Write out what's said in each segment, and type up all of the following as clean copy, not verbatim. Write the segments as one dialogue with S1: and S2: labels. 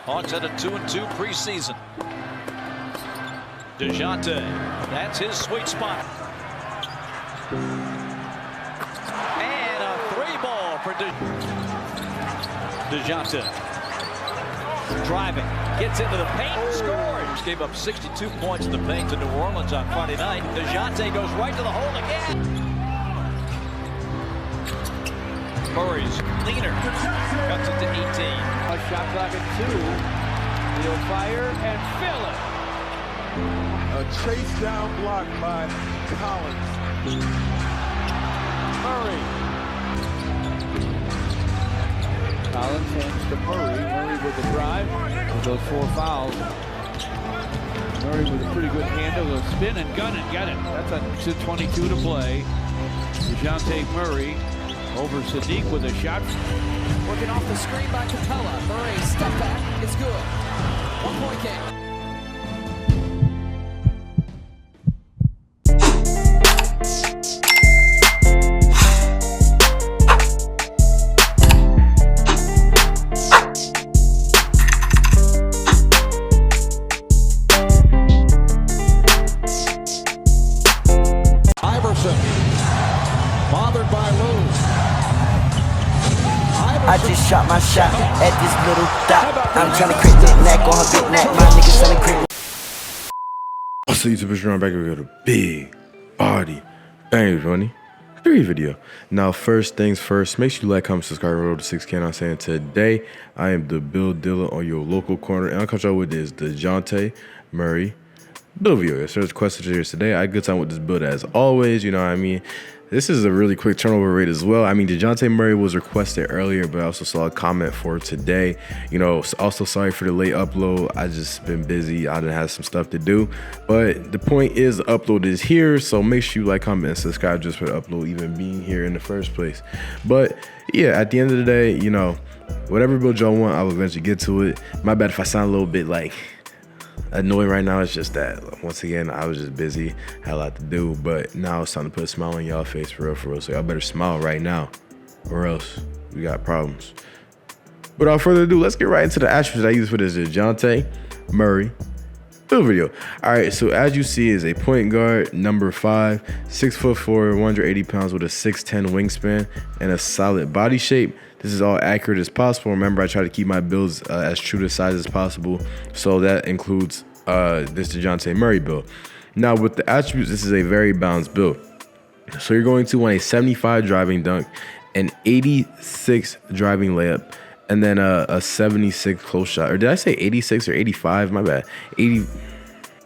S1: Hawks had a 2-2 preseason. Dejounte, that's his sweet spot. And a 3-ball for Dejounte. Driving, gets into the paint, scores. Gave up 62 points in the paint to New Orleans on Friday night. Dejounte goes right to the hole again. Murray's leaner, cuts it to 18.
S2: A shot clock at 2. He'll fire and fill it.
S3: A chase down block by Collins.
S2: Murray. Collins hands to Murray. Murray with the drive. With those 4 fouls. Murray with a pretty good handle. He'll spin and gun and get it. That's a 2:22 to play. Dejounte Murray over Sadiq with a shot.
S4: Working off the screen by Capella. Murray, step back. It's good. 1-point game.
S1: Bothered by Lou.
S5: I just shot my shot at this little dot. I'm trying to create that neck on her big neck. My niggas selling crib.
S6: What's up, YouTube? It's Run back. We got a big body bang 23 video. Now, first things first, make sure you like, comment, subscribe, roll to 6K. I'm saying today I am the build dealer on your local corner, and I'll come y'all with this Dejounte Murray build video. So there's questions here today. I had a good time with this build as always. You know what I mean? This is a really quick turnover rate as well. I mean, Dejounte Murray was requested earlier, but I also saw a comment for today. You know, also sorry for the late upload. I just been busy. I done had some stuff to do. But the point is, the upload is here. So make sure you like, comment, and subscribe just for the upload even being here in the first place. But yeah, at the end of the day, you know, whatever build y'all want, I will eventually get to it. My bad if I sound a little bit like annoying right now. It's just that once again I was just busy, had a lot to do, but now it's time to put a smile on y'all face for real. So y'all better smile right now or else we got problems. Without further ado, let's get right into the attributes I use for this Dejounte Murray build video. All right, so as you see is a point guard, number 5, 6'4", 180 pounds with a 6'10" wingspan and a solid body shape. This is all accurate as possible. Remember, I try to keep my builds as true to size as possible. So that includes this Dejounte Murray build. Now with the attributes, this is a very balanced build. So you're going to want a 75 driving dunk, an 86 driving layup, and then a 76 close shot. Or did I say 86 or 85? My bad. 80.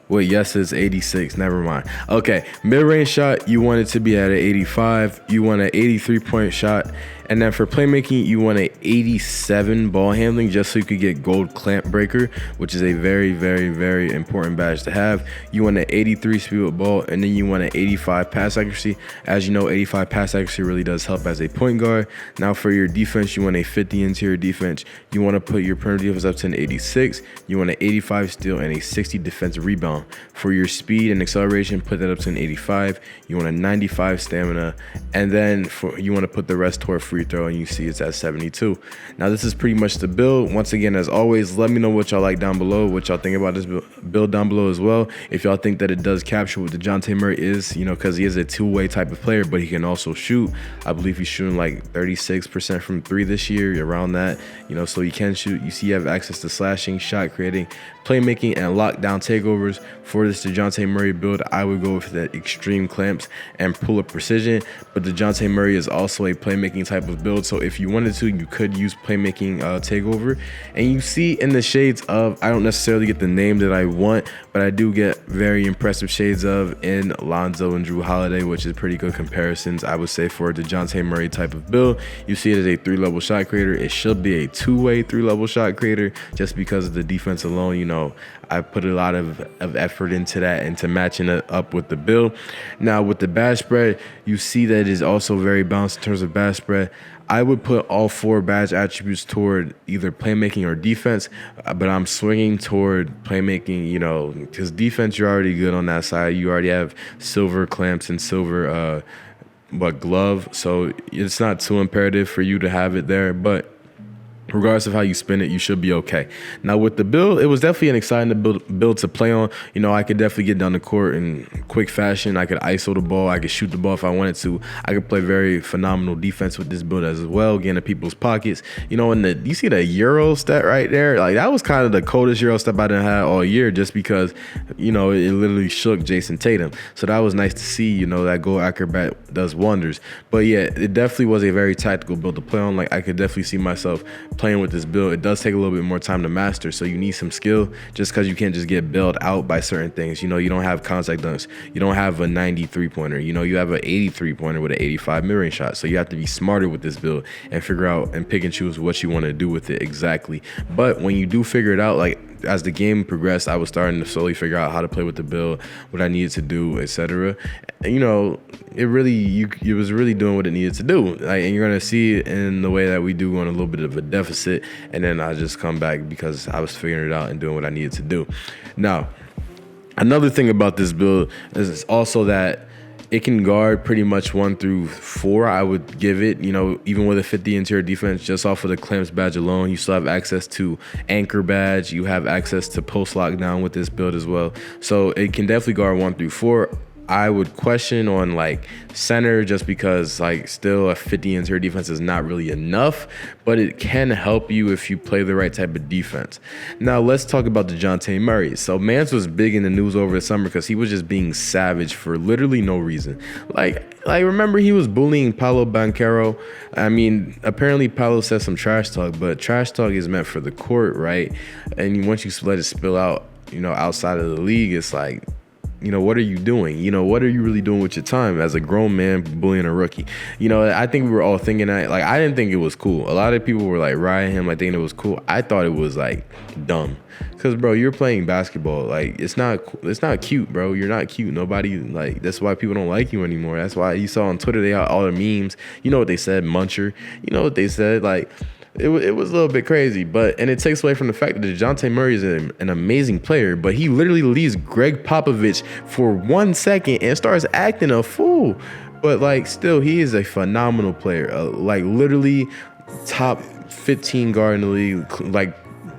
S6: Wait, yes, it's 86. Never mind. Okay, mid-range shot, you want it to be at an 85. You want an 83-point shot. And then for playmaking, you want an 87 ball handling just so you could get gold clamp breaker, which is a very important badge to have. You want an 83 speed with ball, and then you want an 85 pass accuracy. As you know, 85 pass accuracy really does help as a point guard. Now for your defense, you want a 50 interior defense. You want to put your perimeter defense up to an 86. You want an 85 steal and a 60 defensive rebound. For your speed and acceleration, put that up to an 85. You want a 95 stamina, and then you want to put the rest toward free throw, and you see it's at 72. Now this is pretty much the build. Once again, as always, let me know what y'all like down below, what y'all think about this build down below as well. If y'all think that it does capture what Dejounte Murray is, you know, because he is a two-way type of player, but he can also shoot. I believe he's shooting like 36% from 3 this year, around that, you know, so he can shoot. You see you have access to slashing, shot creating, playmaking, and lockdown takeovers. For this Dejounte Murray build, I would go with the extreme clamps and pull-up precision, but Dejounte Murray is also a playmaking type of build, so if you wanted to, you could use playmaking takeover. And you see in the shades of, I don't necessarily get the name that I want, but I do get very impressive shades of in Lonzo and Drew Holiday, which is pretty good comparisons, I would say, for a Dejounte Murray type of build. You see it as a 3-level shot creator. It should be a 2-way 3-level shot creator just because of the defense alone. You know, I put a lot of effort into that, into matching it up with the build. Now with the badge spread, you see that it is also very balanced in terms of badge spread. I would put all 4 badge attributes toward either playmaking or defense, but I'm swinging toward playmaking, you know, because defense, you're already good on that side. You already have silver clamps and silver glove, so it's not too imperative for you to have it there. But regardless of how you spin it, you should be okay. Now with the build, it was definitely an exciting build to play on. You know, I could definitely get down the court in quick fashion. I could ISO the ball. I could shoot the ball if I wanted to. I could play very phenomenal defense with this build as well, get into people's pockets. You know, and you see the Euro step right there? Like, that was kind of the coldest Euro step I done had all year, just because, you know, it literally shook Jason Tatum. So that was nice to see. You know, that goal acrobat does wonders. But yeah, it definitely was a very tactical build to play on. Like, I could definitely see myself playing with this build. It does take a little bit more time to master, so you need some skill, just because you can't just get bailed out by certain things. You know, you don't have contact dunks, you don't have a 93 pointer, you know, you have an 83 pointer with an 85 mid-range shot. So you have to be smarter with this build and figure out and pick and choose what you want to do with it exactly. But when you do figure it out, like, as the game progressed, I was starting to slowly figure out how to play with the build, what I needed to do, etc. You know, it was really doing what it needed to do. Like, and you're gonna see it in the way that we do on a little bit of a deficit, and then I just come back because I was figuring it out and doing what I needed to do. Now, another thing about this build is also that it can guard pretty much 1 through 4, I would give it. You know, even with a 50 interior defense, just off of the clamps badge alone, you still have access to anchor badge. You have access to post lockdown with this build as well. So it can definitely guard 1 through 4. I would question on like center, just because like still a 50 interior defense is not really enough, but it can help you if you play the right type of defense. Now let's talk about Dejounte Murray. So Mans was big in the news over the summer because he was just being savage for literally no reason. Like remember, he was bullying Paolo Banchero. I mean, apparently Paolo said some trash talk, but trash talk is meant for the court, right? And once you let it spill out, you know, outside of the league, it's like, you know, what are you doing? You know, what are you really doing with your time as a grown man bullying a rookie? You know, I think we were all thinking that. Like, I didn't think it was cool. A lot of people were like rioting him, like thinking it was cool. I thought it was like dumb, because bro, you're playing basketball. Like, it's not cute, bro. You're not cute. Nobody, like, that's why people don't like you anymore. That's why you saw on Twitter they had all the memes. You know what they said, muncher. You know what they said, like. It was a little bit crazy, and it takes away from the fact that Dejounte Murray is an amazing player, but he literally leaves Greg Popovich for 1 second and starts acting a fool. But like, still, he is a phenomenal player, like literally top 15 guard in the league, like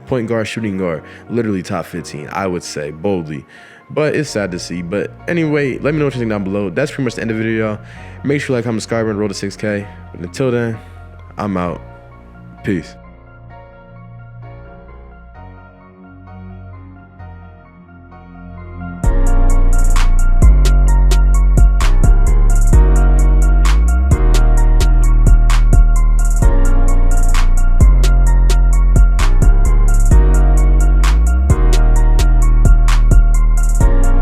S6: point guard, shooting guard, literally top 15, I would say boldly. But it's sad to see. But anyway, let me know what you think down below. That's pretty much the end of the video, y'all. Make sure you like, comment, subscribe, and roll to 6K. But until then, I'm out. Peace.